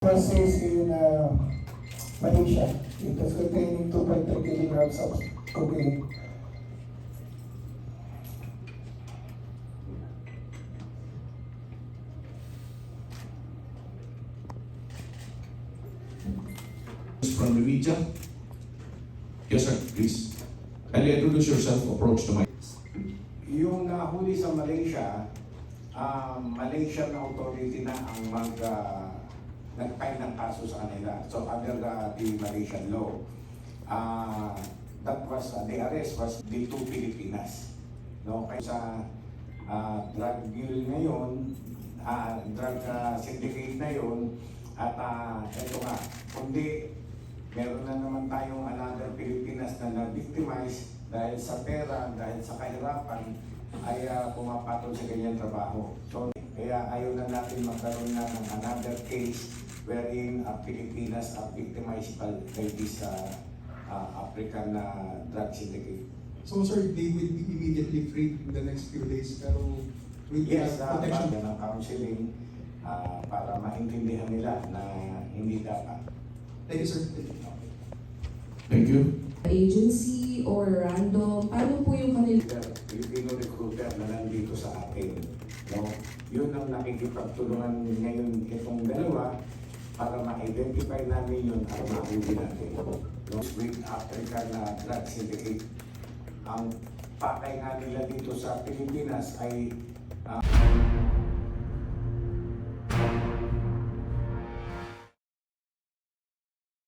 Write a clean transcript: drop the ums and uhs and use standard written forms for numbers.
process in Malaysia. It was containing 2.3 kilograms of cocaine. From the media. Yes, sir, please. Kindly introduce yourself, approach the mic. Yung nahuli sa Malaysia, Malaysian authority na ang nag-file ng kaso sa kanila. So under the Malaysian law, that was the arrest was dito Pilipinas. No, kaya sa drug deal ngayon, drug syndicate na yun, at eto nga, kundi meron na naman tayong another Pilipinas na na-victimize dahil sa pera, dahil sa kahirapan, ay pumapatol sa ganyang trabaho. So, kaya ayaw na natin magkaroon na ng another case wherein Pilipinas are victimized by this African drug syndicate. So sir, they will be immediately freed in the next few days, pero with Yes, protection. ng counseling para maintindihan nila na hindi dapat. Thank you, sir. Thank you. Agency or random, paano po yung kanila? Filipino recruiter na nandito sa atin. No? Yun ang nakikipagtulungan ngayon itong dalawa para ma-identify namin yun at mahuli natin. No? With African drug syndicate. Ang pakay nga nila dito sa Pilipinas ay